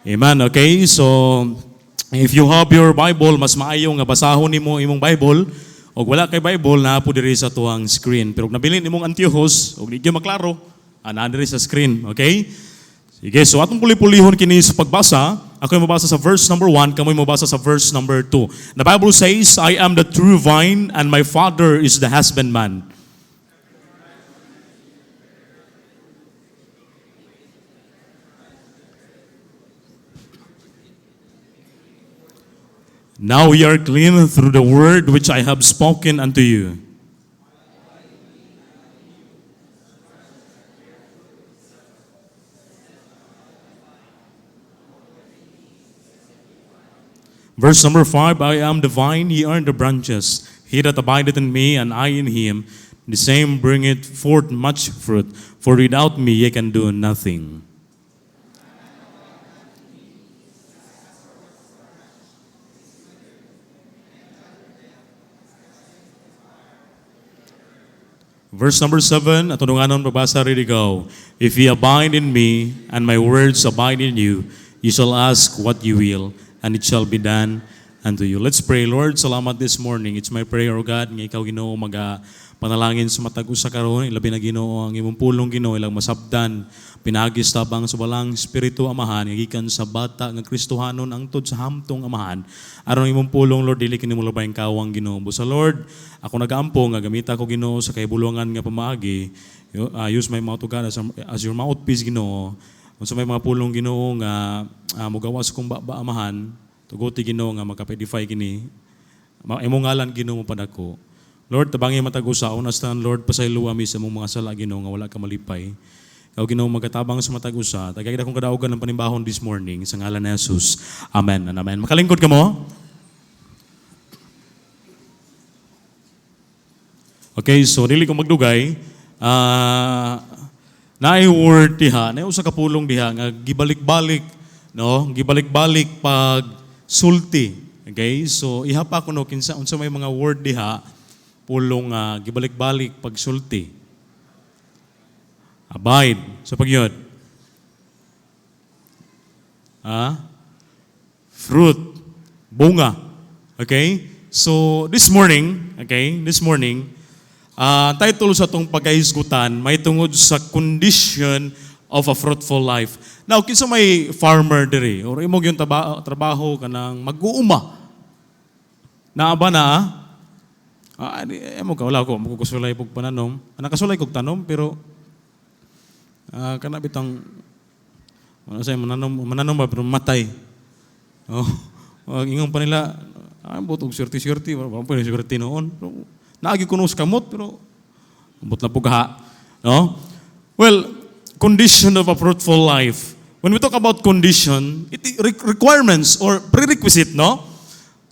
Amen. Okay, so if you have your Bible, mas maayo nga basahon nimo imong Bible. Og wala kay Bible, na po diri sa tuwang screen. Pero kung nabilin imong antiyohos, og di maklaro, ana diri sa screen. Okay? Sige, so atong puli-pulihon kini sa pagbasa. Ako yung mabasa sa verse number 1, kamoy mabasa sa verse number 2. The Bible says, I am the true vine, and my Father is the husbandman. Now ye are clean through the word which I have spoken unto you. Verse number 5, I am the vine, ye are the branches. He that abideth in me, and I in him, the same bringeth forth much fruit. For without me ye can do nothing. Verse number 7, at tununganon mabasa rin go. If ye abide in me, and my words abide in you, ye shall ask what ye will, and it shall be done unto you. Let's pray. Lord, salamat this morning. It's my prayer, O God, nga ikaw Ginoo panalangin sa matag usa karon, ilabi na Ginoo ang imong pulong Ginoo ilang masabdan pinagis tabang sa balang espiritu amahan nga gikan sa bata nga Kristohanon angtod sa hamtong amahan. Aron imong pulong Lord dili kini mo labayng kawang Ginoo. Busa Lord, ako nagaampo nga gamita ko Ginoo sa kahibulwangan nga pamaagi. Use my mouth, O God, as your mouthpiece Ginoo. Unsa may mga pulong Ginoo nga mugawas kong amahan, tuguti Ginoo nga makapedify kini. Imong ngalan Ginoo mo padako. Lord, tabangi matagusa, unastan Lord, pasaylo ami sa mong mga sala Ginoo nga wala ka malipay. Ikaw Ginoo magatabang sa matagusa. Tagay akong kadaugan ng panimbahon this morning sa ngalan ni Jesus. Amen and amen. Makalingkod ka mo? Okay, so dili ko magdugay. Naay word diha, naay usa ka pulong diha nga gibalik-balik, no? Gibalik-balik pag sulti. Okay? So ihapa ko no kinsa unsa may mga word diha pulong gibalik-balik pag sulti. Abide. So pagyod. Fruit. Bunga. Okay? So this morning, title sa itong pagkahisgutan, may tungod sa condition of a fruitful life. Now, kinsa may farmer diri, or imog yung trabaho ka ng mag-uuma. Naaba na, emog ka, wala ko, magkukusulay pog pananom. Nakasulay kog tanom, pero kanabitang, mananom ba, pero matay. Ingong pa nila, butog surti-surti, wala pa rin surti noon. Naagi kuno sa kamot, pero ambot na pugha. No? Well, condition of a fruitful life. When we talk about condition, requirements or prerequisite, no?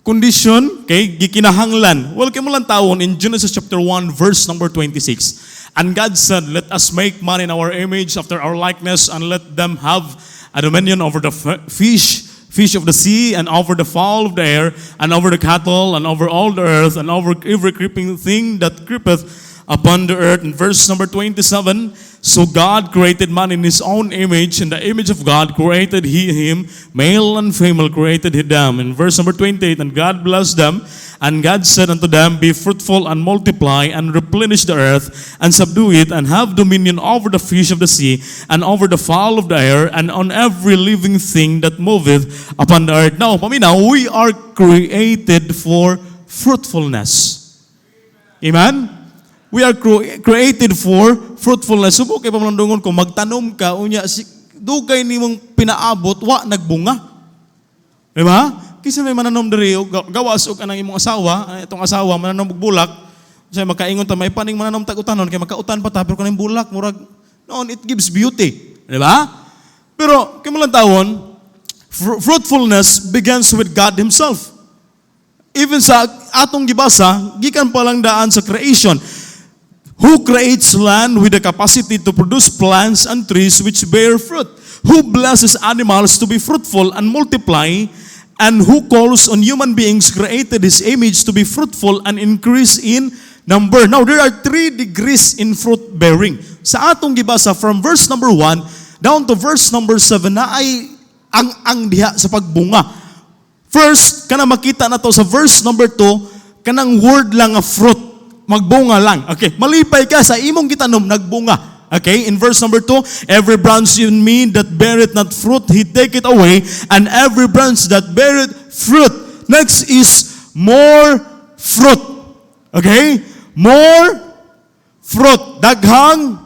Condition, okay, gikinahanglan. Well, kaya mo lang tawon in Genesis chapter 1, verse number 26. And God said, let us make man in our image after our likeness, and let them have a dominion over the fish of the sea, and over the fowl of the air, and over the cattle, and over all the earth, and over every creeping thing that creepeth upon the earth. In verse number 27, so God created man in his own image, in the image of God created he him, male and female created he them. In verse number 28, and God blessed them, and God said unto them, be fruitful and multiply, and replenish the earth, and subdue it, and have dominion over the fish of the sea, and over the fowl of the air, and on every living thing that moveth upon the earth. Now, paminaw, we are created for fruitfulness. Amen? We are created for fruitfulness. Subo kay pamlandungon ko, magtanom ka, unya, dugay ni mong pinaabot, wa nagbunga. Diba? Kisa may mananom diri, gawas og anang imong asawa, itong asawa, mananom og bulak, say makaingon ta, may paning mananom tag-utanon, kay makautan pa ta, pero kaning bulak, murag, noon, it gives beauty. Diba? Pero, kay malang tawon, fruitfulness begins with God Himself. Even sa atong gibasa, gikan pa lang daan sa creation. Who creates land with the capacity to produce plants and trees which bear fruit? Who blesses animals to be fruitful and multiply? And who calls on human beings created His image to be fruitful and increase in number? Now, there are 3 degrees in fruit bearing. Sa atong gibasa, from verse number 1 down to verse number 7, na ay ang diha sa pagbunga. First, kana makita na to sa verse number 2, kanang word lang nga fruit, magbunga lang. Okay, malipay ka sa imong gitanom, nagbunga. Okay, in verse number 2, every branch in me that beareth not fruit, he take it away, and every branch that beareth fruit. Next is more fruit. Okay? More fruit. Daghang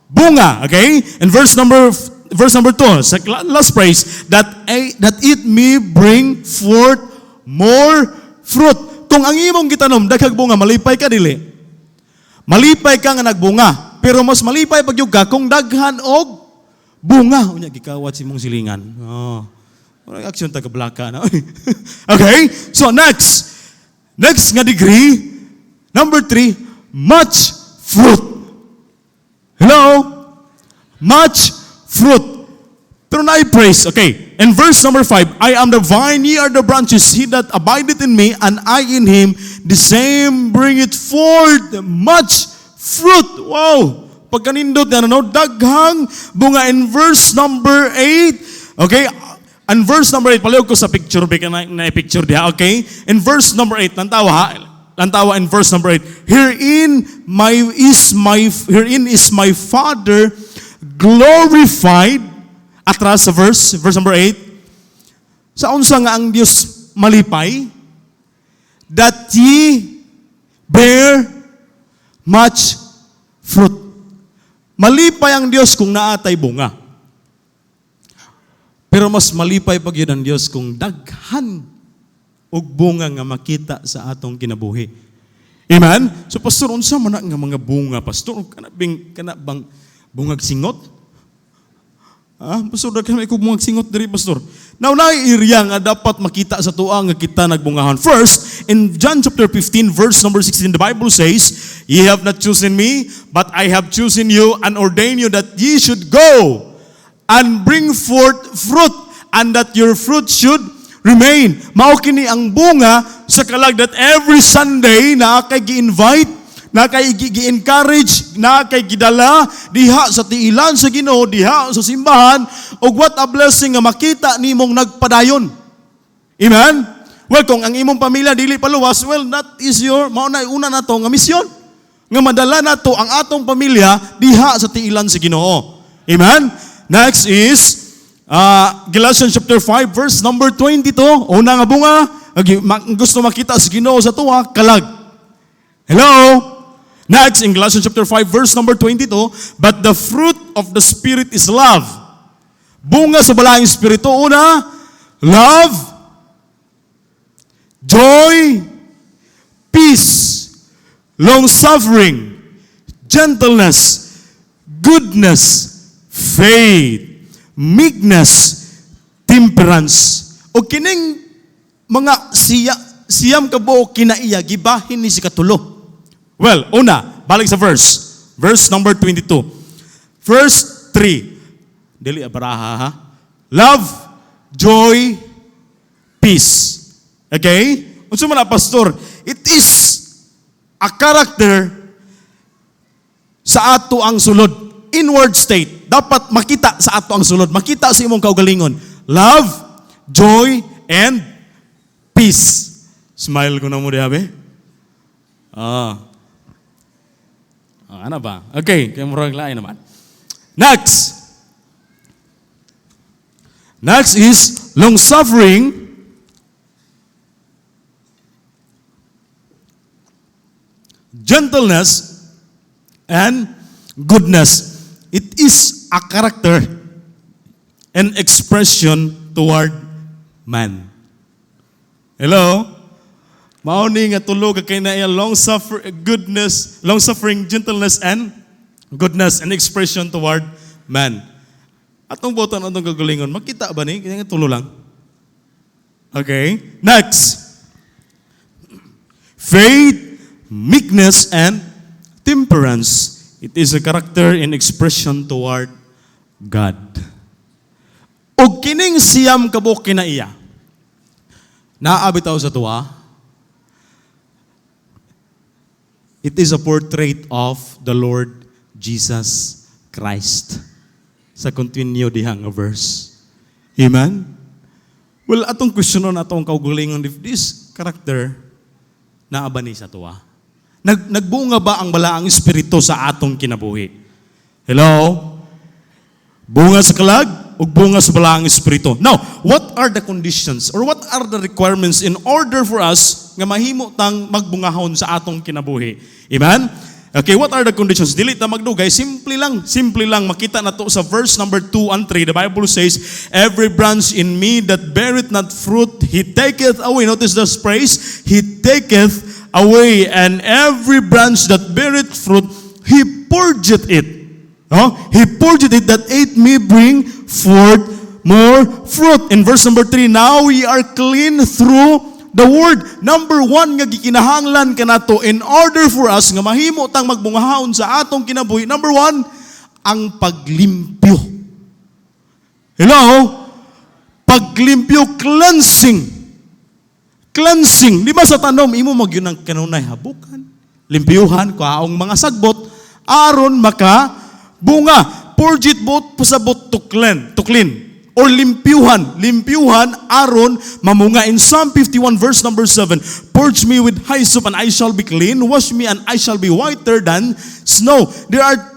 bunga. Okay? In verse number 2, sa last phrase, that it may bring forth more fruit. Kung ang imong gitanom daghang bunga, malipay ka dili. Malipay ka nga nagbunga, pero mas malipay pag ka kung daghan og bunga. Unya gikawat si mong silingan. Walang action taga-blaka na. Okay? So next nga degree, number 3, much fruit. Hello? Much fruit. Pero na-praise. Okay. In verse number 5, I am the vine, ye are the branches. He that abideth in me, and I in him, the same bringeth forth much fruit. Wow! Pagkanindot na daghang bunga. In verse number 8, okay, and verse number 8, palihog ko sa picture, na-picture diha, okay? In verse number 8, lantawa in verse number 8, herein is my Father glorified. Atras sa verse number 8, sa unsa nga ang Dios malipay, that ye bear much fruit. Malipay ang Dios kung naatay bunga. Pero mas malipay pag yun ang Diyos kung daghan og bunga nga makita sa atong kinabuhi. Amen? So pastor, unsa man nga mga bunga, pastor? Kana bang bungag singot? Pastor, daghan may bungag singot diri, pastor. Now, area nga dapat makita sa tuwa nga kita nagbungahan. First, in John chapter 15, verse number 16, the Bible says, ye have not chosen me, but I have chosen you and ordained you that ye should go and bring forth fruit, and that your fruit should remain. Mao kini ang bunga sa kalag that every Sunday na kay gi-invite, na kay gi-encourage, na kay gidala diha sa tiilan sa Ginoo, diha sa simbahan, ug what a blessing nga makita nimong nagpadayon. Amen? Well, kung ang imong pamilya dili paluwas, well, that is your mauna una nato nga misyon. Nga madala nato ang atong pamilya diha sa tiilan sa Ginoo. Amen? Next is Galatians chapter 5 verse number 22. Una nga bunga, gusto makita sa Ginoo sa tuwa, kalag. Hello? Next in Galatians chapter 5 verse number 22, but the fruit of the Spirit is love. Bunga sa balaang espiritu, una, love, joy, peace, long-suffering, gentleness, goodness, faith, meekness, temperance. O kining mga siyam kabuok kinaiya, gibahin ni si katulo. Well, una, balik sa verse. Verse number 22. Verse 3. Dili abaraha ha. Love, joy, peace. Okay? Unsa man pastor? It is a character sa ato ang sulod. Inward state. Dapat makita sa ato ang sulod. Makita sa imong kaugalingon. Love, joy, and peace. Smile ko na mo diha be. Ano ba? Okay, kaya murag lain naman. Next is long-suffering, gentleness, and goodness. It is a character and expression toward man. Hello? Mauni nga tulog kay na long-suffering, gentleness, and goodness, and expression toward man. Atong botan atong kagalingon, makita ba ni? Kaya nga tulo lang. Okay? Next. Faith, meekness, and temperance. It is a character and expression toward God. Og kining siyam kabuk kinaiya, naabitaw sa tuwa, it is a portrait of the Lord Jesus Christ. sa continue diha nga verse. Amen? Well, atong questionon atong kaugalingon if this character naaba ni sa tuwa. Nagbunga ba ang balaang espiritu sa atong kinabuhi? Hello? Bunga sa kalag o bunga sa balaang espiritu? Now, what are the conditions or what are the requirements in order for us nga mahimo tang magbungahon sa atong kinabuhi? Amen? Okay, what are the conditions? Dili ta magdugay, simple lang makita na to sa verse number 2 and 3. The Bible says, every branch in me that beareth not fruit, he taketh away. Notice this phrase, he taketh away, and every branch that beareth fruit, he purgeth it. He purgeth it that it may bring forth more fruit. In verse number 3, now we are clean through the word. Number 1 nga gikinahanglan kanato in order for us nga mahimo tang magbungahon sa atong kinabuhi. Number 1, ang paglimpyo. Hello? Paglimpyo, cleansing. Cleansing. Di ba sa tanom, imo magyun ang kanunay habukan, limpyuhan, kaong mga sagbot, aron maka bunga. Purge it both pasabot to clean. Or limpyuhan aron mamunga. In Psalm 51 verse number 7, purge me with hyssop and I shall be clean, wash me and I shall be whiter than snow. There are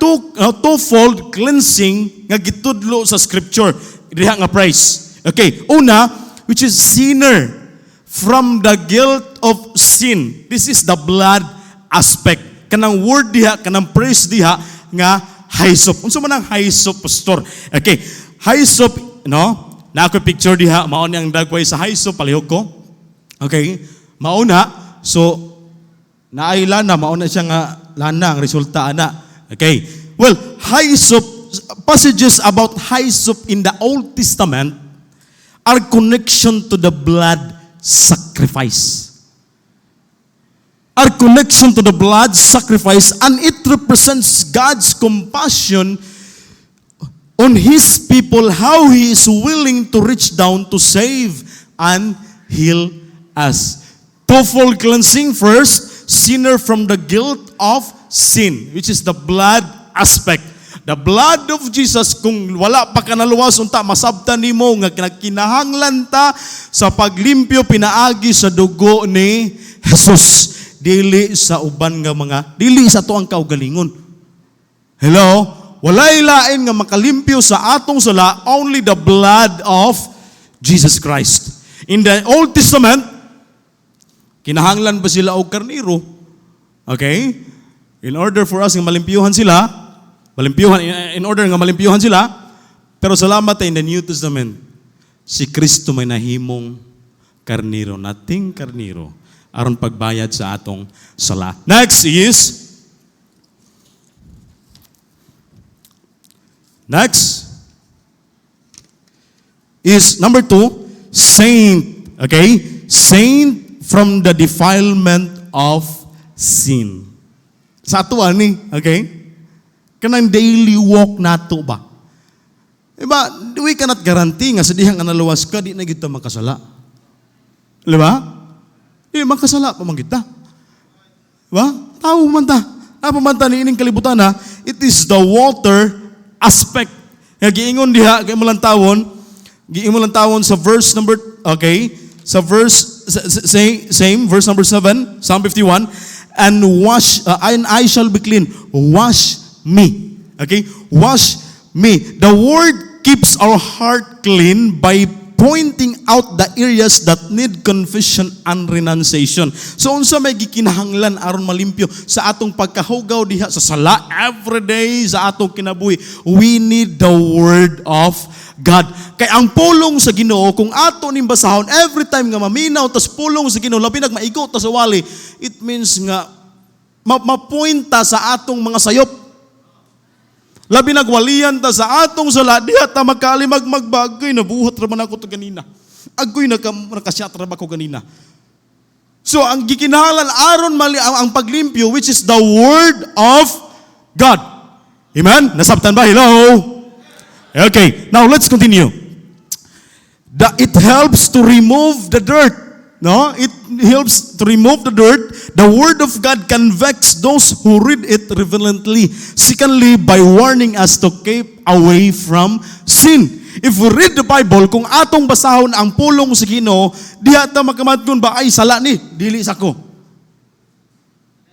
twofold cleansing nga gitudlo sa scripture diha nga price. Okay, una, which is sinner from the guilt of sin. This is the blood aspect. Kanang word diha, kanang praise diha nga hyssop. Unsa man ang hyssop, pastor? Okay, hyssop, no? Na ako picture diha, mao ni ang dagway sa hyssop, palihog ko. Okay? Mauna, so naay lana, mauna siya nga lana ang resulta ana. Okay? Well, hyssop, passages about hyssop in the Old Testament are connection to the blood sacrifice. Our connection to the blood sacrifice, and it represents God's compassion on His people, how He is willing to reach down to save and heal us. Twofold cleansing. First, sinner from the guilt of sin, which is the blood aspect. The blood of Jesus, kung wala pa ka naluwas, unta, masabtan nimo nga kinahanglan ta sa paglimpyo pinaagi sa dugo ni Jesus. Dili sa uban nga mga, dili sa to ang kaugalingon. Hello? Walay lain nga makalimpyo sa atong sala, only the blood of Jesus Christ. In the Old Testament, kinahanglan ba sila og karniro? Okay? In order for us nga malimpyuhan sila, in order nga malimpyuhan sila, pero salamat in the New Testament, si Kristo may nahimong karniro, nating karniro, aron pagbayad sa atong sala. Next is number 2, saint. Okay? Saint from the defilement of sin. Sa ato ani, okay? Kanang daily walk nato ba? Diba, we cannot guarantee nga sa dihang analuwas ka, di na kita makasala. Diba? Di makasala pa man kita. Diba? Tao man ta. Apa man ta ni ining kalibutan ha? It is the water aspect. Giingon diha, giingon lang tawon sa verse number, okay, sa verse, same, verse number 7, Psalm 51, and I shall be clean. Wash me. Okay? Wash me. The word keeps our heart clean by pointing out the areas that need confession and renunciation. So unsa may gikinahanglan aron malimpyo sa atong pagkahugaw diha sa sala every day sa atong kinabuhi, we need the word of God. Kay ang pulong sa Ginoo, kung ato ning basahon every time nga maminaw tas pulong sa Ginoo, labi nag maigo ta sa wali, it means nga mapointa sa atong mga sayop. Labi nagwalian ta sa atong sala, diha ta magkalimag magbagay, nabuhat raman ako to ganina. Agoy nakasyatra ba ko ganina. So ang gikinahanglan aron mali ang paglimpyo, which is the word of God. Amen? Nasabtan ba? Hello? Okay, now let's continue. It helps to remove the dirt. No, it helps to remove the dirt. The Word of God convicts those who read it reverently. Secondly, by warning us to keep away from sin. If we read the Bible, kung atong basahon ang pulong sa Ginoo, diha ta makamadton ba ay sala ni dili sa ko.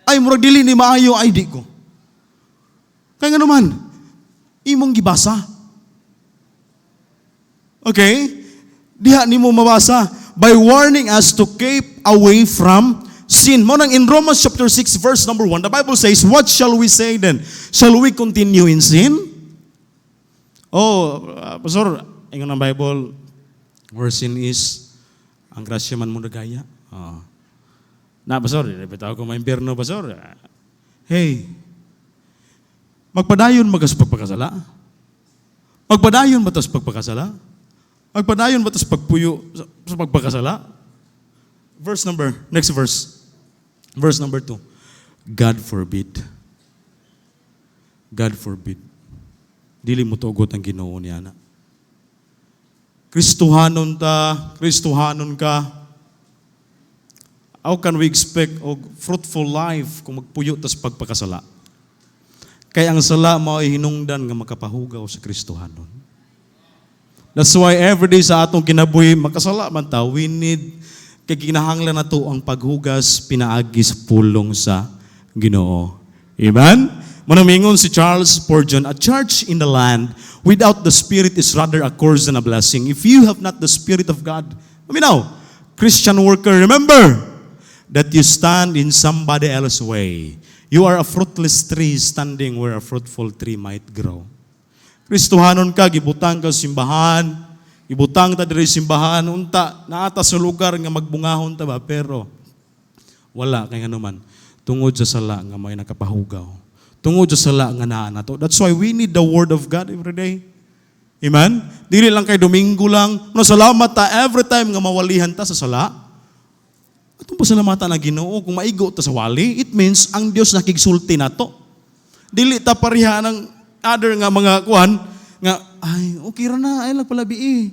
Ay murag dili ni maayo ay di ko. Kaya nga naman, imong gibasa. Okay? Diha nimo mabasa. By warning us to keep away from sin. Monang in Romans chapter 6 verse number 1, the Bible says, what shall we say then? Shall we continue in sin? Pastor, ingon ang Bible, where sin is, ang grasya man mo nagaya. Na, Pastor, repitaw ko maimpirno, Pastor. Hey, magpadayon magas pagpakasala? Magpadayon matas pagpakasala? Magpadayon ba ito pagpuyo sa pagpakasala? Next verse. Verse number 2. God forbid. God forbid. Dili mo tugot ang Ginoo niya na. Kristohanon ka. How can we expect og fruitful life kung magpuyo tas pagpakasala? Kaya ang sala mao ay hinungdan nga makapahugaw sa Kristohanon. That's why every day sa atong kinabuhi, makasala man ta, we need, kay kinahanglan na to ang paghugas, pinaagi sa pulong sa Ginoo. Amen? Manamingon si Charles Spurgeon, a church in the land without the Spirit is rather a curse than a blessing. If you have not the Spirit of God, Christian worker, remember that you stand in somebody else's way. You are a fruitless tree standing where a fruitful tree might grow. Kristohanon ka, gibutang ka simbahan, ibutang ta diri simbahan, unta, naata sa lugar nga magbungahon ta ba, pero wala, kaya nga naman, tungod sa sala nga may nakapahugaw. Tungod sa sala nga naa na to. That's why we need the Word of God every day. Amen? Dili lang kay Domingo lang, salamat ta every time nga mawalihan ta sa sala. Atong pasalamatan na Ginoo, kung maigo ta sa wali, it means ang Dios nakigsulti na to. Dili ta pariha ng other nga mga kuhan, nga, ay, okay ra na, ay lagpalabi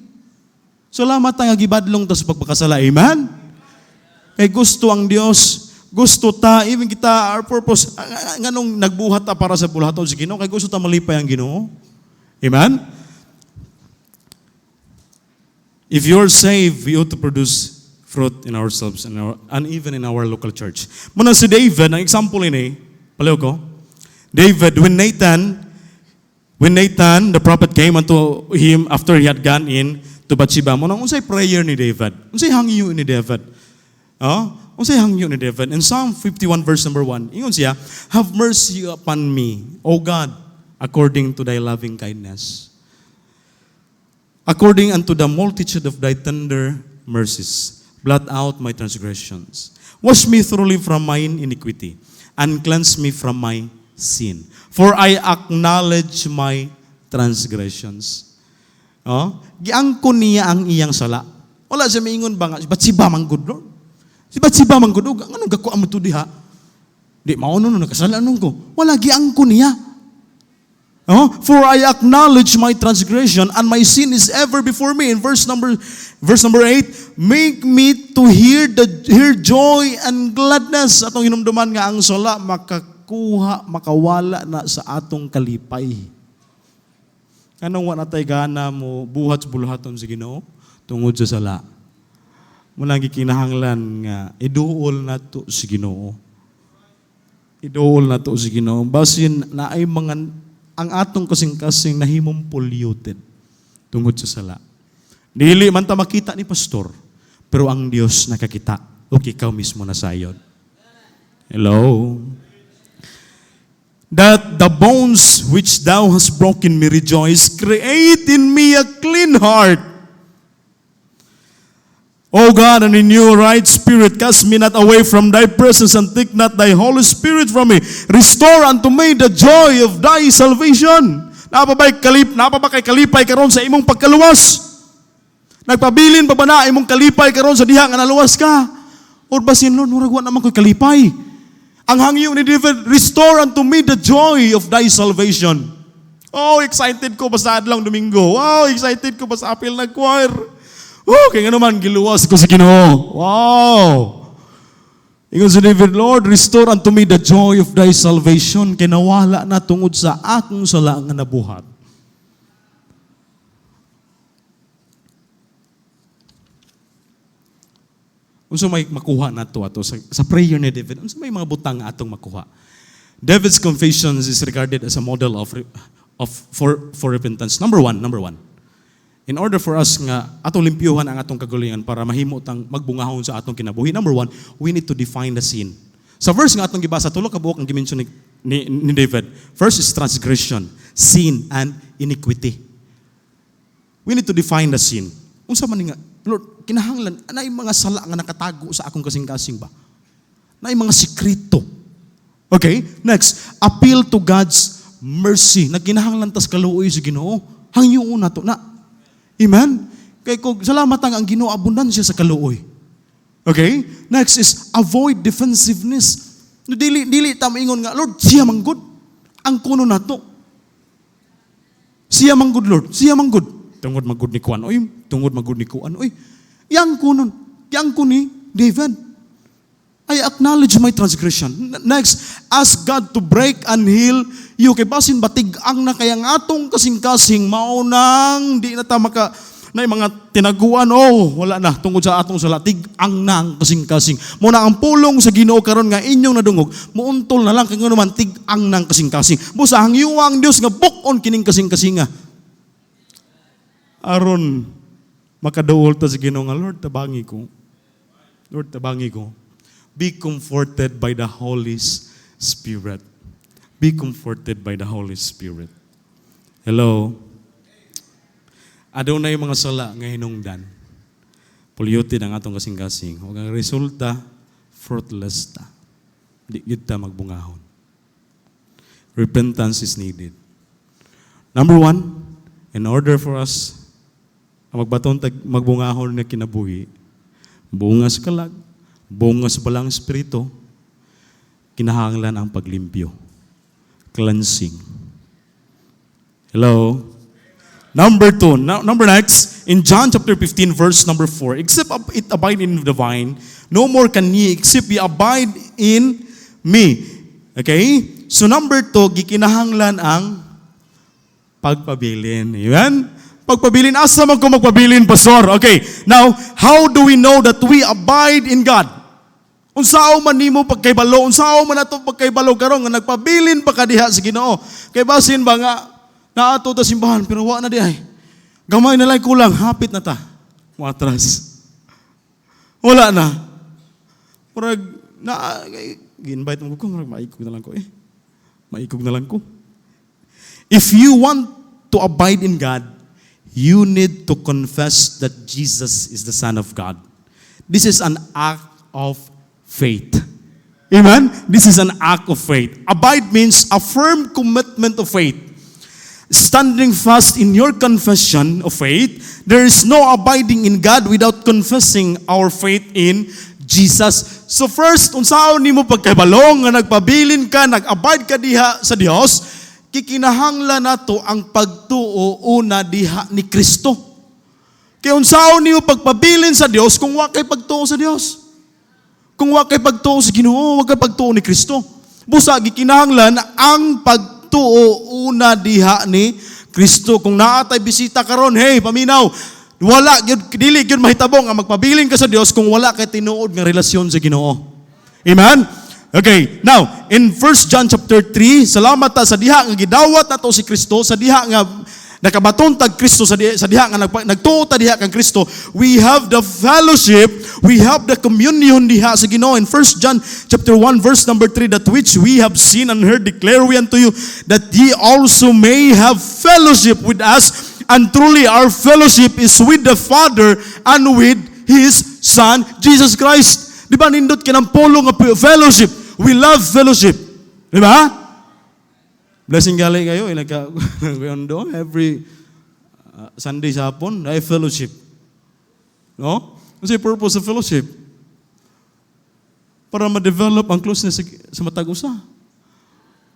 Salamat nga gibadlong ta sa pagpakasala. Amen? Kay gusto ang Dios, gusto ta, even kita, our purpose, nga nung nagbuhat ta para sa bulahaton si Ginoo, kay gusto ta malipay ang Ginoo. Amen? If you're saved, we ought to produce fruit in ourselves and even in our local church. Muna si David, ang example ini, paliw ko, David, when Nathan, the prophet, came unto him after he had gone in to Bathsheba, unsay prayer ni David? Unsay hangyo ni David? Unsay hangyo ni David? In Psalm 51 verse number 1, ingon siya, have mercy upon me, O God, according to thy loving kindness. According unto the multitude of thy tender mercies, blot out my transgressions. Wash me thoroughly from mine iniquity, and cleanse me from my sin. For I acknowledge my transgressions. Giangkon niya ang iyang sala. Wala siya maingon ba nga, si Bathsheba man good, Lord? Si Bathsheba man good, anong gakuan mo to diha? Di mauno no nakasala nung ko. Wala giangkon niya. For I acknowledge my transgression and my sin is ever before me. In verse number 8, make me to hear joy and gladness. Atong hinumduman nga ang sala makawala na sa atong kalipay. Kanang wala tay gana mo buhat sa buluhaton sa Ginoo tungod sa sala. Muna gikinahanglan nga iduol nato sa Ginoo. Iduol nato sa Ginoo basin naay mga ang atong kasing-kasing nahimong polluted tungod sa sala. Dili man ta makita ni pastor, pero ang Dios nakakita. O ikaw mismo na sayod. Hello? That the bones which thou hast broken me rejoice, create in me a clean heart. O God, and renew a right spirit, cast me not away from thy presence, and take not thy Holy Spirit from me. Restore unto me the joy of thy salvation. Napabay kay kalipay karon sa imong pagkaluwas? Nagpabilin pa ba na imong kalipay karon sa diha nga naluwas ka? Or basin, Lord, murag wa naman ko'y kalipay. Ang hangyo ni David, restore unto me the joy of thy salvation. Oh, excited ko pa sa adlang Domingo. Wow, excited ko pa sa apil na choir. Oh, kaya nga naman, giluwas ko sa Ginoo. Wow! Ingon si David, Lord, restore unto me the joy of thy salvation, kay nawala na tungod sa akong sala nga nabuhat. Unsa may makuha nato ato sa prayer ni David? Unsa may mga butang nga atong makuha? David's confessions is regarded as a model for repentance. Number one. In order for us nga atong limpyuhan ang atong kagalingan para mahimo tang magbungahon sa atong kinabuhi. Number one, we need to define the sin. Sa verse nga atong gibasa, tulo ka buok ang gimension ni David. First is transgression, sin, and iniquity. We need to define the sin. Unsa man nga, Lord, kinahanglan, na yung mga sala nga nakatago sa akong kasing-kasing ba? Na yung mga sikrito. Okay, next, appeal to God's mercy. Na kinahanglan tas kaluoy sa Ginoo. Hangyo una to na. Amen? Kaya kung salamat ang Ginoo, abundansya sa kaluoy. Okay? Next is avoid defensiveness. Dili ta maingon nga, Lord, siya man good. Ang kuno nato. Siya man good, Lord. Siya man good. Tungod magud ni Kuan, oy. Tungod magud ni Kuan, oy. Yang kunon. Yang ko ni David. I acknowledge my transgression. Next, ask God to break and heal you. Kay basin batig ang na kaya nga atong kasing-kasing maunang di na ta maka na mga tinaguan, wala na tungod sa atong salatig ang nang kasing-kasing. Muna ang pulong sa Ginoo karon nga inyong nadungog, muuntol na lang kay naman tig ang nang kasing-kasing. Busa ang yuwang Dios nga bukon kining kasing-kasinga. Aron makaduol ta sa Ginoo nga, Lord, tabangi ko. Lord, tabangi ko. Be comforted by the Holy Spirit. Be comforted by the Holy Spirit. Hello? Adunay mga sala nga hinungdan. Polluted ang atong kasing-kasing. Huwag ang resulta, fruitless ta. Di yun ta magbungahon. Repentance is needed. Number one, in order for us magbaton magbungahon na kinabuhi, bungas kalag, bungas balang espiritu, kinahanglan ang paglimpyo. Cleansing. Hello? Number two. Number next, in John chapter 15, verse number 4, except it abide in the vine, no more can ye, except ye abide in me. Okay? So number two, gikinahanglan ang pagpabilin. Amen? Pagpabilin, asa man ko magpabilin, Pastor? Okay, now, how do we know that we abide in God? Unsao man nimo pagkaybalo, unsao man ato pagkaybalo karon nga nagpabilin pa kadiha sa Ginoo. Kay basin ba nga naato ta simbahan pero wa na di ay. Gamay na lang kulang, hapit na ta. Matras. Wala na. Murag na gi-invite mo ko, murag maikog na lang ko eh. Maikog na lang ko. If you want to abide in God, you need to confess that Jesus is the Son of God. This is an act of faith. Amen? This is an act of faith. Abide means a firm commitment of faith. Standing fast in your confession of faith, there is no abiding in God without confessing our faith in Jesus. So first, unsaon nimo pagkabalong nga nagpabilin ka, nag-abide ka diha sa Dios, kikinahanglan nato ang pagtuo una diha ni Kristo. Kaya unsaon niyo pagpabilin sa Dios kung wa kay pagtuo sa Dios? Kung wa kay pagtuo sa Ginoo, wa kay pagtuo ni Kristo. Busa gikinahanglan ang pagtuo una diha ni Kristo. Kung naatay bisita karon, hey, paminaw, wala gyud dili gyud mahitabong ang magpabilin ka sa Dios kung wala kay tinuod nga relasyon sa Ginoo. Amen? Okay, now, in 1 John chapter 3, salamat ta sa diha nga gidawat nato si Kristo, sa diha nga nakabaton tag Kristo, sa diha nga nagtuo ta diha kang Kristo, we have the fellowship, we have the communion diha sa Ginoo. In 1 John chapter 1 verse number 3, that which we have seen and heard declare we unto you, that ye also may have fellowship with us, and truly our fellowship is with the Father and with His Son, Jesus Christ. Di ba nindot kinang polo nga fellowship? We love fellowship. Di ba? Blessing gali kayo. Every Sunday sa hapon, ay fellowship. No? Kasi purpose of fellowship? Para ma-develop ang closeness sa matag-usa.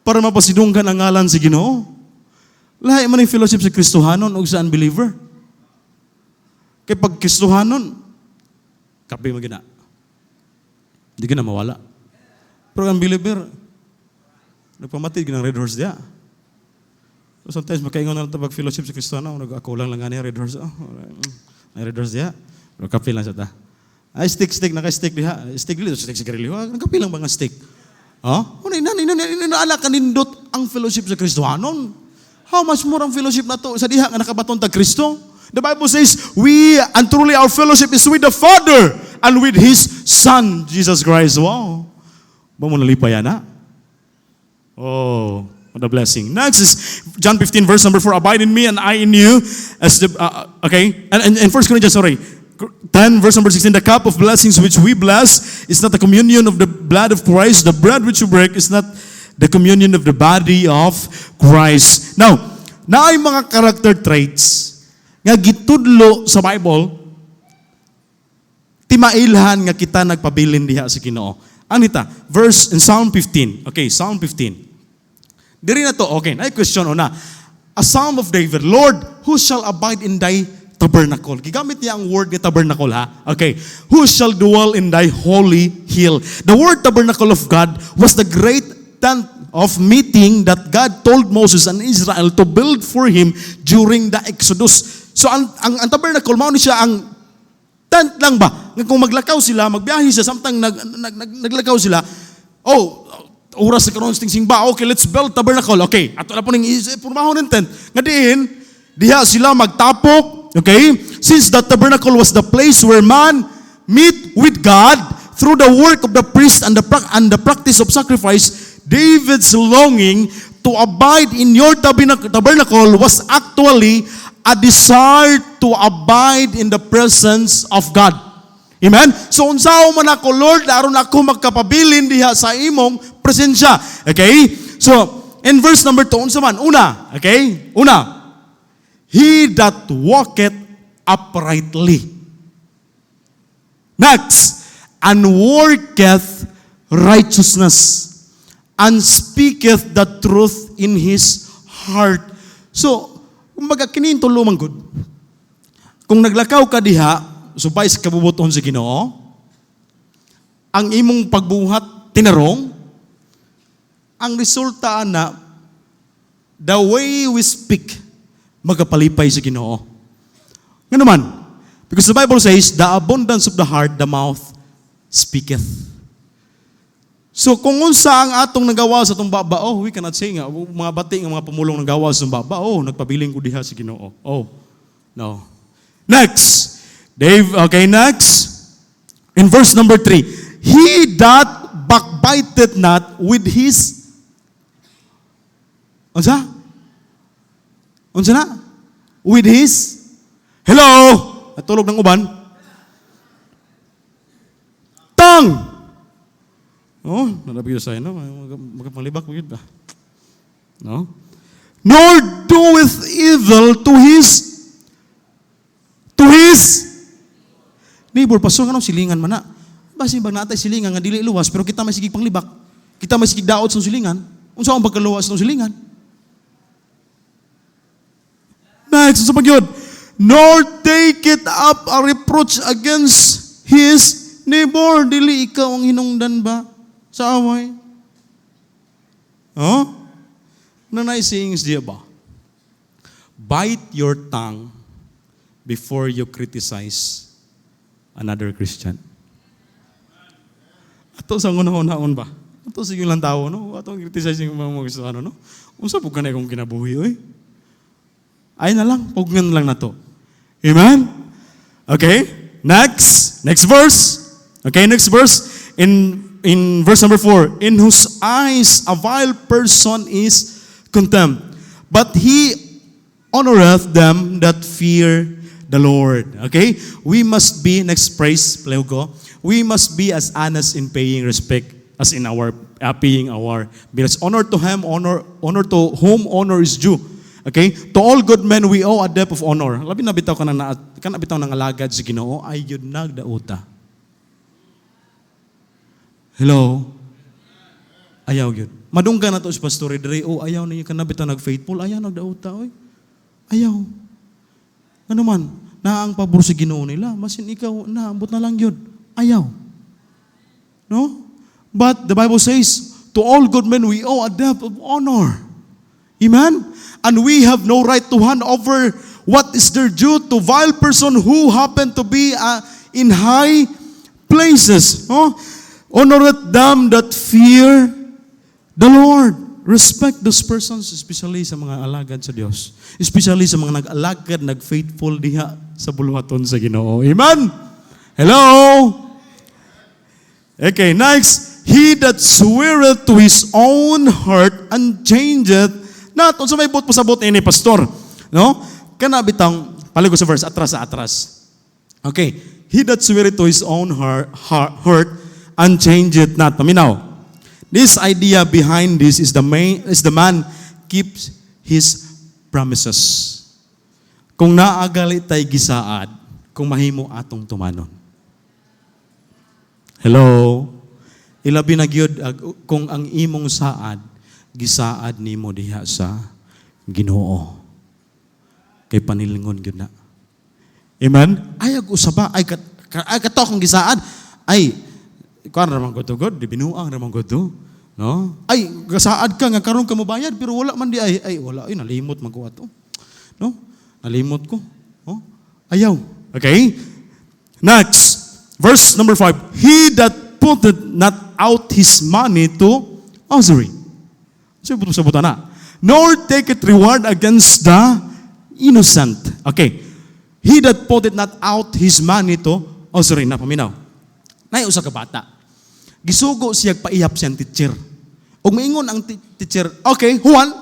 Para mapasidunggan ang ngalan sa Ginoo. Lahi man yung fellowship sa Kristohanon o sa unbeliever. Kaya pag Kristohanon, kape magina. Hindi ka na mawala. Pero ang believer, nagpamatid ng red horse diya. So sometimes makaingon na ito pag fellowship sa Kristiyano, ako lang nga niya red horse. May red horse diya. Pero kape lang siya ta. Ay, stick, naka-stick diha. Stick dito, stick sigarilyo. Nagkape lang ba nga stick? Inaala ka nindot ang fellowship sa Kristohanon. How much more ang fellowship na to sa diha nga nakabaton ta Kristo? The Bible says, we and truly our fellowship is with the Father and with His Son, Jesus Christ. Wow. Ba mo nalipay yan, ha? Oh, what a blessing. Next is John 15, verse number 4. Abide in me and I in you. As the, okay? And 1 Corinthians, 10, verse number 16, the cup of blessings which we bless is not the communion of the blood of Christ. The bread which you break is not the communion of the body of Christ. Now, naay mga character traits nga gitudlo sa Bible, timailhan nga kita nagpabilin diha sa Ginoo. Anita, verse in Psalm 15. Okay, Psalm 15. Diri na to, okay, na question una. A Psalm of David, Lord, who shall abide in thy tabernacle? Gigamit niya ang word ni tabernacle, ha? Okay. Who shall dwell in thy holy hill? The word tabernacle of God was the great tent of meeting that God told Moses and Israel to build for him during the Exodus. So ang tabernacle, mao ni siya ang tent lang ba? Kung maglakaw sila, magbiyahe sila, samtang naglakaw sila, oras sa karon simba, okay, let's build tabernacle. Okay, ato na po ning purmahon ng tent. Nga diha sila magtapok. Okay? Since the tabernacle was the place where man meet with God through the work of the priest and the practice of sacrifice, David's longing to abide in your tabernacle was actually a desire to abide in the presence of God. Amen? So, unsaon man ako, Lord, aron ako magkapabilin diha sa imong presensya. Okay? So, in verse number 2, unsa man? Una, he that walketh uprightly. Next, and worketh righteousness, and speaketh the truth in his heart. So, kumbaga kinin tulumang good. Kung naglakaw ka diha, subay sa kabubuton sa Ginoo, ang imong pagbuhat tinarong, ang resulta na the way we speak magapalipay sa Ginoo. Nga naman, because the Bible says, the abundance of the heart, the mouth speaketh. So kung unsa ang atong nagawa sa itong baba, we cannot say nga, mga bati nga mga pumulong nagawa sa itong baba, nagpabiling ko diha sa Ginoo. No. Next, next, in verse number 3, he that backbiteth not with his, unsa na? With his, hello? Natulog ng uban? Tongue! Nalabig sa no? Magkapanglibak mo yun ba? No? Nor doeth evil to his neighbor. Pastor, anong silingan man na? Basi bang natay silingan nga dili luwas, pero kita may sigig panglibak. Kita may sigig daot sa silingan. Unsa ang pagkaluwas ng silingan? Next, sa pagyod, nor take it up a reproach against his neighbor. Dili ikaw ang hinungdan ba sa away? Nanay sayings diya ba? Bite your tongue before you criticize another Christian. Ato sa una-unaon ba? Ato sa lang tao, no? Ato ang criticize yung mga Kristiyano, no? Unsa po ka na ikong kinabuhi, oy? Ay na lang, pugnan lang na to. Amen? Okay, next verse. Okay, next verse. In verse number 4, in whose eyes a vile person is contempt, but he honoreth them that fear the Lord. Okay? We must be, next praise, Pleugo, we must be as honest in paying respect as in our paying our bills. Honor to him, honor to whom honor is due. Okay? To all good men, we owe a debt of honor. Labi na bitaw ka bitaw ng alagad sa Ginoo, ay yun nagdauta. Hello? Ayaw yun. Madungga na to si Pastor Dre, ayaw na yun ka na bitaw nag-faithful, ayaw nagdauta, oy. Ayaw. Ano man? na ang pabor sa Ginoo nila. Masin ikaw, naambot na lang yun. Ayaw. No? But the Bible says, to all good men we owe a debt of honor. Amen? And we have no right to hand over what is their due to vile person who happen to be in high places. No? Honor them that fear the Lord. Respect those persons, especially sa mga alagad sa Diyos. Especially sa mga nag-alagad, nag-faithful diha sa buluhaton sa Ginoo. Amen? Hello? Okay, next. He that sweareth to his own heart and changeth not. Unsa may buot pasabot ini, pastor? No? Kana bitang paligo sa verse atras sa atras. Okay. He that sweareth to his own heart and changeth not. Paminaw. This idea behind this is the man keeps his promises. Kung naagali tay gisaad, kung mahimo atong tumanon. Hello? Ilabi na gyud kung ang imong saad, gisaad nimo diha sa Ginoo. Kay panilingon gyud na. Amen? Ay usaba ay kato akong gisaad ay kuan ra man gud di binuang ra man gud no? Ay gasaad ka nga karon ka mobayad pero wala man di ay wala ay nalimot man ko ato. No? Nalimot ko. Oh? Ayaw. Okay? Next, verse number 5. He that putteth not out his money to usury. Sabutan na. Nor taketh reward against the innocent. Okay. He that putteth not out his money to usury. Napaminaw. Nay usa ka bata. Gisugo siya paihap siyang teacher. Og maingon ang teacher, okay, Juan,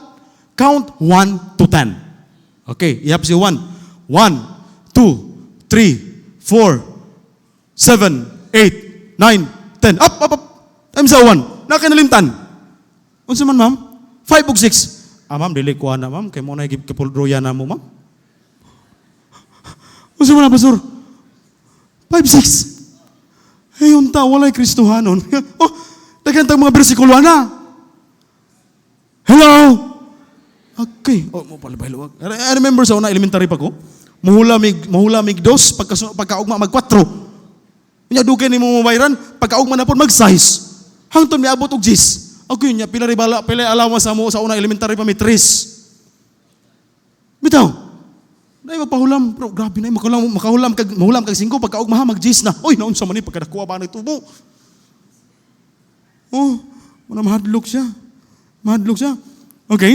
count 1 to 10. Okay, ihap siya 1. 1, 2, 3, 4, 7, 8, 9, 10. Up. Time sa 1. Nakanalimtan. Unsa man, ma'am? 5 ug 6. Ma'am, dili ko na, ma'am. Kay mo na gipulroya na mo, ma'am. Unsa man, pastor? 5, 6. Ay, unta, walay Kristohanon. Oh, daghan tang mga bersikulo na. Hello? Okay. Oh, mo pala bahiluwag. I remember sa una elementary pa ko. Mahulamig 2, pagkaugma mag 4. Nya dugay nimo mabayran, pagkaugma na pud mag 6. Hangtod miabot og 10. Okay nya pila allowance sa mo sa una elementary pa mi 3. Bitaw. Nay magpahulam, bro, grabe na mahulam kag 5 pagkaugma mag 10 na. Oy, naunsa man ni pagkadakuha ba ni tubo? Oh, mahadlok siya. Okay?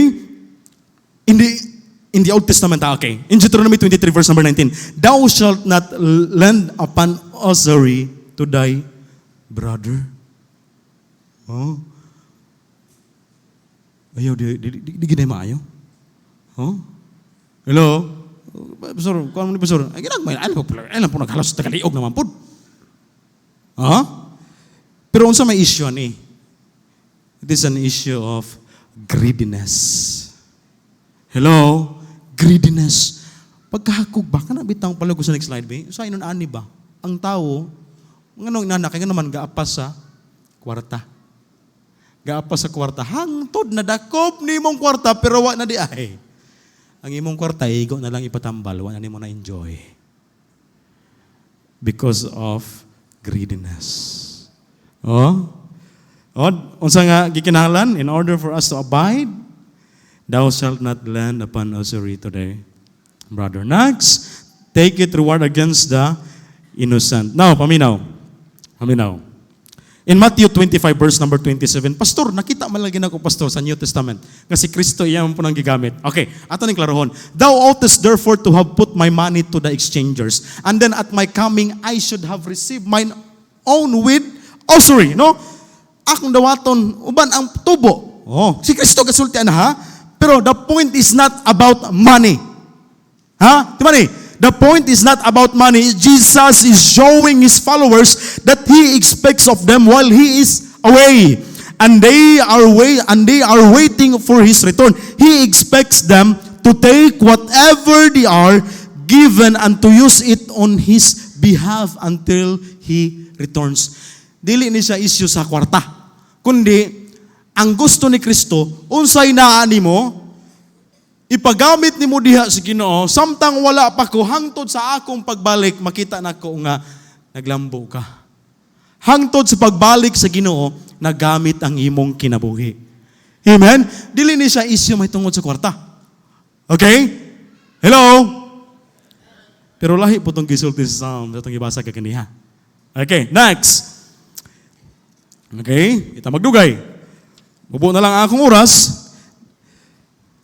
In the Old Testament, okay. In Deuteronomy 23 verse number 19, thou shalt not lend upon usury to thy brother. Oh. Ayaw, di ginay maayo. Oh. Hello? Pastor, kuha mo ni Pastor. Ay, ginagmay, alam po naghalos sa kaliog naman po. Pero unsa may issue ni? It is an issue of greediness. Hello? Greediness. Pagkahakog ba? Kana bitang palago sa next slide ba? Sa inon ani ba? Ang tao, nganong inanak, kaya naman gaapas sa kwarta. Gaapas sa kwarta. Hangtod na dakop ni mong kwarta, pero wa na di ay. Ang imong kwarta, igo na lang ipatambal, wa na nimo na enjoy. Because of greediness. Unsa nga gikinahanglan, in order for us to abide, thou shalt not lend upon usury to thy brother. Next, take it reward against the innocent. Now, paminaw. In Matthew 25 verse number 27, Pastor, nakita man lagi nako pastor sa New Testament nga si Kristo iyan po nang gigamit. Okay, ato ning klarohon. Thou oughtest therefore to have put my money to the exchangers, and then at my coming I should have received mine own with usury. No? Akong dawaton uban ang tubo. Oh, si Kristo gasultian ha. Pero the point is not about money. Ha? Di ba ni? The point is not about money. Jesus is showing His followers that He expects of them while He is away. And they are waiting for His return. He expects them to take whatever they are given and to use it on His behalf until He returns. Dili ni siya issue sa kwarta. Kundi, ang gusto ni Kristo, unsay naa nimo, ipagamit ni mo diha sa Ginoo, samtang wala pa ko, hangtod sa akong pagbalik, makita na ko nga, naglambo ka. Hangtod sa pagbalik sa Ginoo, nagamit ang imong kinabuhi. Amen? Dili ni siya isyu may tungod sa kwarta. Okay? Hello? Pero lahi po itong gisulti sa Psalm, itong ibasa ka kaniha. Okay, next. Okay, ita magdugay. Bubo na lang ang akong oras.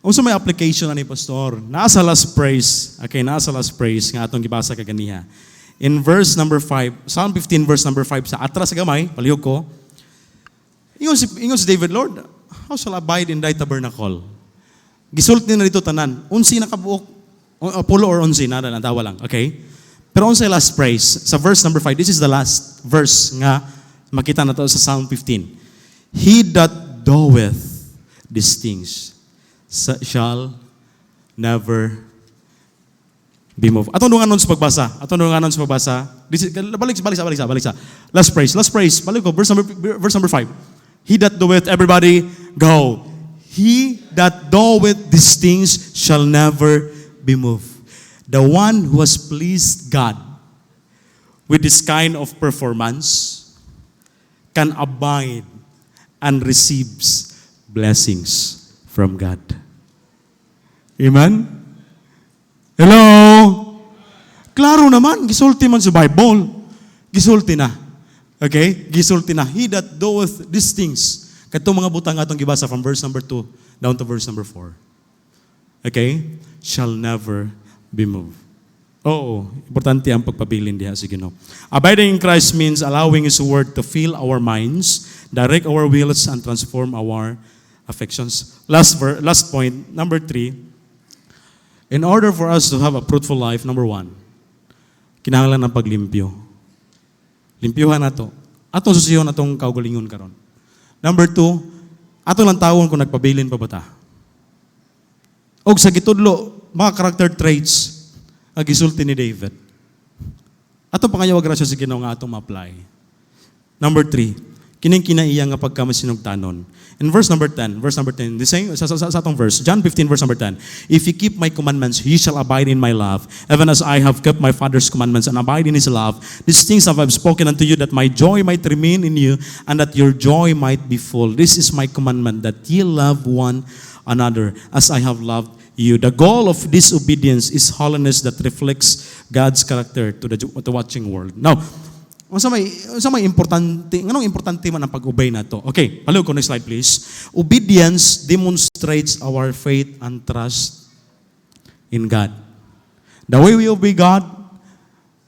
Unsa may application ani pastor? Nasa last praise. Okay, nasa last praise nga atong gibasa kaganiha. In verse number 5, Psalm 15 verse number 5 sa atras sa gamay, palihog ko. Ingon si David, Lord, how shall I abide in thy tabernacle? Gisulti na dito tanan. Unsi na kabuok, pulo or unsi na dawa lang. Okay? Pero unsa last praise sa verse number 5. This is the last verse nga makita na to sa Psalm 15. He that doeth these things shall never be moved. Atong dunganon sa pagbasa. Balik sa. Last praise. Balik ko, verse number 5. He that doeth, everybody, go. He that doeth these things shall never be moved. The one who has pleased God with this kind of performance can abide and receives blessings from God. Amen? Hello? Klaro naman, gisulti man sa Bible. Gisulti na. Okay? Gisulti na. He that doeth these things. Katong mga butang atong gibasa from verse number 2 down to verse number 4. Okay? Shall never be moved. Oo, importante ang pagpabilin diha sa Ginoo. Abiding in Christ means allowing His Word to fill our minds, direct our wills, and transform our affections. Last point, number 3. In order for us to have a fruitful life, number 1, kinahanglan ng paglimpyo. Limpyuhan nato. Atong susihon atong kaugalingon karon. Number 2, atong lang tawon kung nagpabilin pa bata. Og sa gitudlo, mga character traits ang gisulti ni David. Atong pangayaw grasya sa Ginoo nga atong ma-apply. Number 3, kining kinaiya nga pagkamasinugtanon. In verse number 10, the same, sa atong verse, John 15, verse number 10, if you keep my commandments, ye shall abide in my love, even as I have kept my Father's commandments and abide in His love. These things have I spoken unto you, that my joy might remain in you, and that your joy might be full. This is my commandment, that ye love one another, as I have loved you. The goal of this obedience is holiness that reflects God's character to the watching world. Now, unsa may importante, nganong importante man ang pag-obey nato? Okay, palihog ko next slide please. Obedience demonstrates our faith and trust in God. The way we obey God,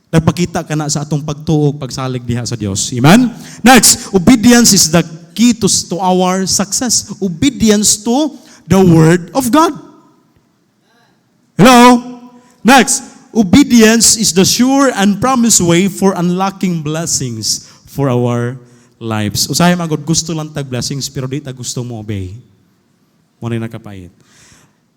nagpakita ka na sa atong pagtuo, pagsalig diha sa Dios. Amen? Next, obedience is the key to our success. Obedience to the Word of God. Hello? Next, obedience is the sure and promised way for unlocking blessings for our lives. Usahay magod gusto lang tag blessings pero di ta gusto mo obey. Mo na nakapait.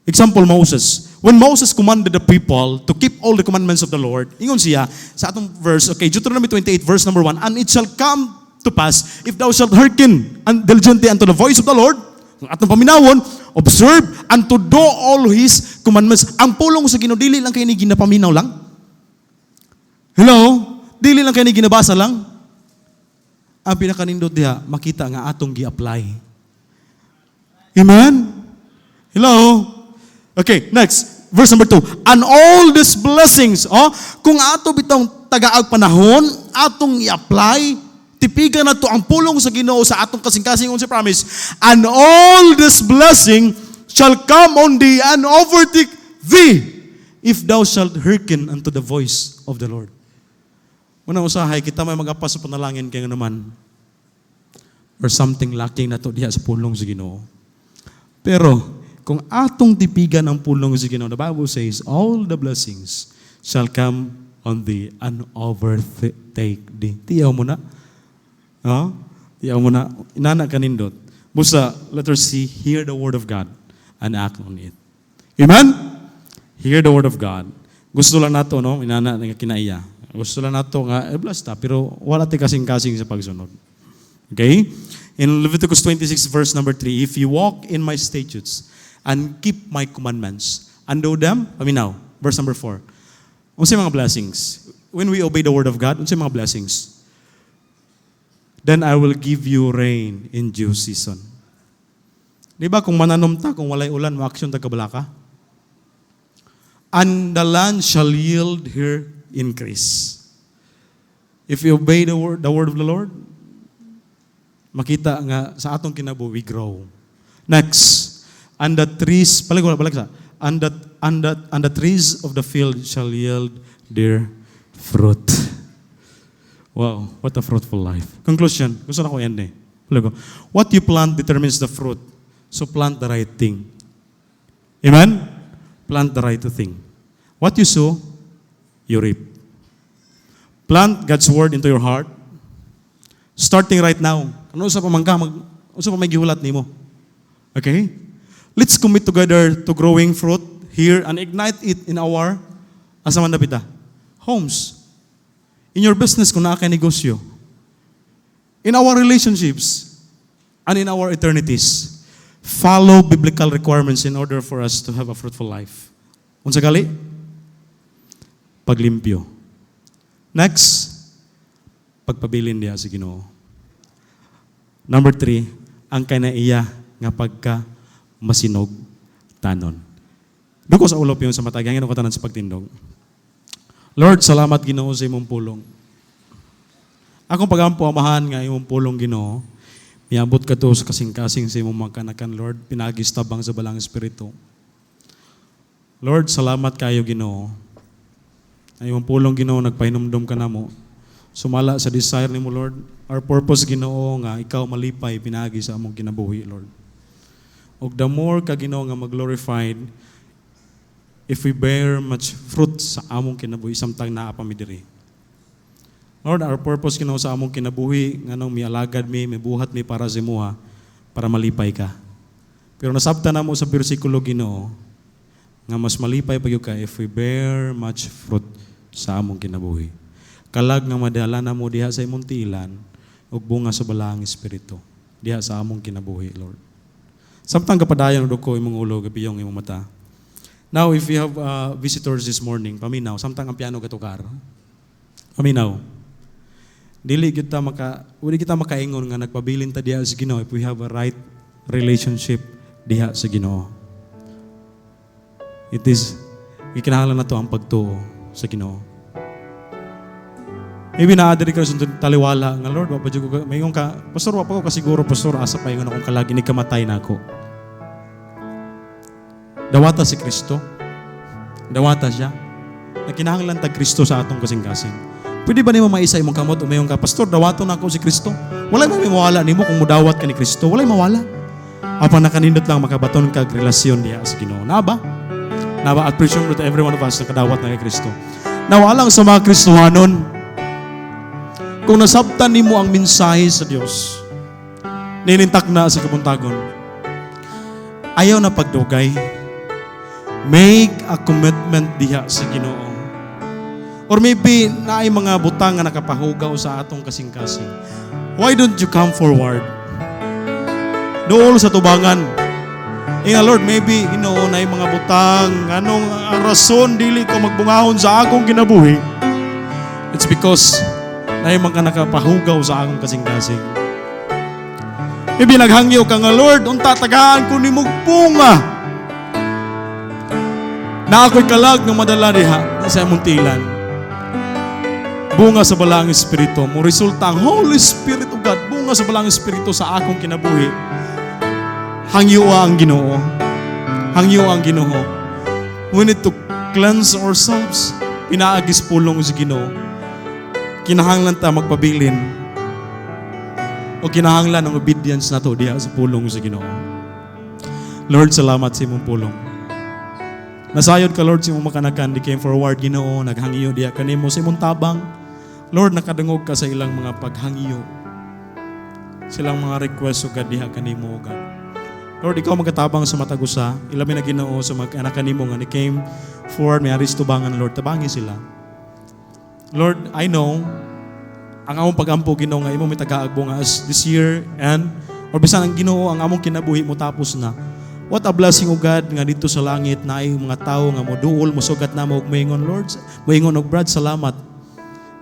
Example, Moses. When Moses commanded the people to keep all the commandments of the Lord, ingon siya sa atong verse, okay, Deuteronomy 28 verse number 1, and it shall come to pass if thou shalt hearken and diligently unto the voice of the Lord, ang atong paminawon, observe and to do all His commandments. Ang pulong sa Ginoo dili lang kay ni ginapaminaw lang. Hello? Dili lang kay ni ginabasa lang. Ang pinakanindot diha, makita nga atong gi-apply. Amen? Hello? Okay, next. Verse number 2. And all these blessings, kung ato bitong tagaag panahon, atong i-apply, tipigan na to ang pulong sa Ginoo sa atong kasing-kasing unsa promise, and all this blessing shall come on thee and overtake thee if thou shalt hearken unto the voice of the Lord. Unang usahay, kita may mag-apas sa panalangin kaya naman or something lacking na to diha sa pulong sa Ginoo. Pero kung atong tipigan ang pulong sa Ginoo, the Bible says, all the blessings shall come on thee and overtake thee. Tiyaw mo na. Tiyaw mo na. Inana kanindot. Busa, letter C, hear the word of God and act on it. Amen? Hear the word of God. Gusto lang nato, no? Inana nga kinaiya. Gusto lang nato nga, bless ta, pero wala ti kasing-kasing sa pagsunod. Okay? In Leviticus 26 verse number 3, if you walk in my statutes and keep my commandments, and do them, now, verse number 4. Unsay mga blessings? When we obey the word of God, unsay mga blessings? Then I will give you rain in due season. Di ba kung mananom ta, kung walay ulan, ma-action ta kabalaka? And the land shall yield her increase. If you obey the word of the Lord, makita nga sa atong kinabuhi, we grow. Next, and the trees, and the trees of the field shall yield their fruit. Wow, what a fruitful life. Conclusion, gusto na ko end eh. What you plant determines the fruit. So plant the right thing. Amen? Plant the right thing. What you sow, you reap. Plant God's word into your heart. Starting right now. Ano sa pamangka, sa pamagihulat nimo. Okay? Let's commit together to growing fruit here and ignite it in our asaman dapita. Homes. In your business kung naa kay negosyo. In our relationships and in our eternities. Follow biblical requirements in order for us to have a fruitful life. Unsa gali? Paglimpyo. Next, pagpabilin diha sa Ginoo. Number 3, ang kinaiya nga pagka masinog tanon. Duko sa ulop yun sa matag, hangin ko tanan sa pagtindog. Lord, salamat Ginoo sa imong pulong. Akong pagampo amahan nga imong pulong Ginoo, miabot ka to sa kasing-kasing sa imong mga kanakan, Lord, pinagistabang sa balang espiritu. Lord, salamat kayo Ginoo. Ang imong pulong Ginoo, nagpahinumdum ka namo. Sumala sa desire nimo Lord. Our purpose Ginoo nga ikaw malipay pinagi sa among kinabuhi, Lord. Og the more ka Ginoo nga mag-glorified, if we bear much fruit sa among kinabuhi, samtang naa pa mi diri. Lord, our purpose Ginoo sa among kinabuhi, nganong mialagad mi, mibuhat mi para sa imuha, para malipay ka. Pero nasabtan namo sa bersikulo Ginoo, nga mas malipay pa gyud ka if we bear much fruit sa among kinabuhi. Kalag nga madala na mo diha sa imong tiilan, ug bunga sa balaang espiritu diha sa among kinabuhi, Lord. Samtang kapadayon ko imong ulo, gabiyong imong mata. Now, if we have visitors this morning, paminaw, samtang ang piano gatukar. Paminaw. Dili kita makaingon nga nagpabilin ta diha sa Ginoo if we have a right relationship diha sa Ginoo. It is ikinahanglan nato ang pagtuo sa Ginoo. Maybe naadiri ka sa taliwala nga Lord, wapa jud ko mayon ka, pastor wapa ko kasiguro pastor asa pa ingon akong kalagi ni kamatay nako. Dawata si Kristo. Dawata siya. Nakinahanglan tag Kristo sa atong kasing-kasing. Pwede ba nimo maisa imong kamot o mayon ka, pastor dawaton nako si Kristo? Walay mawala nimo kung mudawat ka ni Kristo, walay mawala. Apan nakanindot lang makabaton kag relasyon diha sa Ginoo. Naba at presume to every one of us na kadawat na kay Kristo. Nawalang sa mga Kristohanon, kung nasabtan nimo ang mensahe sa Dios, nilintak na sa kabuntagon, ayaw na pagdugay, make a commitment diha sa Ginoo. Or maybe naay mga butang nga nakapahugaw sa atong kasing-kasing. Why don't you come forward? Dool sa tubangan. Lord, maybe Ginoo naay mga butang, anong rason dili ko magbungahon sa akong kinabuhi? It's because naay mga nakapahugaw sa akong kasing-kasing. Maybe naghangyo ka nga, Lord, unta tagaan ko nimog bunga. Na ako'y kalag ng madala diha sa imong tilan. Bunga sa balaang espiritu mo resulta ang Holy Spirit of God, bunga sa balaang espiritu sa akong kinabuhi. Hangyo ang Ginoo. Hangyo ang Ginoo. We need to cleanse ourselves. Pinaagis pulong sa Ginoo. Kinahanglan ta magpabilin. O kinahanglan ang obedience nato diha sa pulong sa Ginoo. Lord, salamat sa imong pulong. Nasayod ka Lord sa imong makanakan, di came forward Ginoo, naghangyo diha kanimo sa imong tabang. Lord, nakadungog ka sa ilang mga paghangyo. Silang mga request ug diha kanimo God. Lord, ikaw magatabang sa matag usa, ilabi na Ginoo sa mga anak kanimo nga ni came forward, may aris tubangan Lord, tabangi sila. Lord, I know ang among pagampo Ginoo nga imo mitagaagbo nga as this year and or bisan ang Ginoo ang among kinabuhi mo tapos na. What a blessing, O God, nga dito sa langit na ay mga tao nga mo duol, musugat na mo og moingon, Lord. Moingon og Brad, salamat.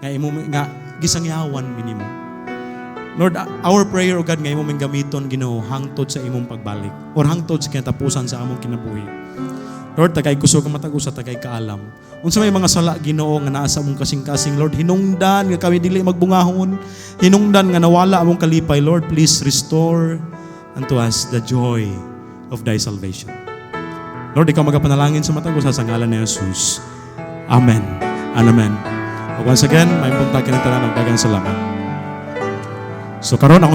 Nga imo nga gisangyawan minimo. Lord, our prayer, O God, nga imo ming gamiton, Ginoo, hangtod sa imong pagbalik or hangtod sa kinatapusan sa among kinabuhi. Lord, tagay kusog ang matag usa, tagay kaalam. Unsa may mga sala, Ginoo, nga naa sa among kasing-kasing, Lord, hinungdan nga kami dili magbungahon, hinungdan nga nawala among kalipay, Lord, please restore unto us the joy of thy salvation. Lord, ikaw magapanalangin sa matag usa sa ngalan ni Jesus. Amen and amen. Once again, may punta kinang tanan, daghang salamat. So karon ako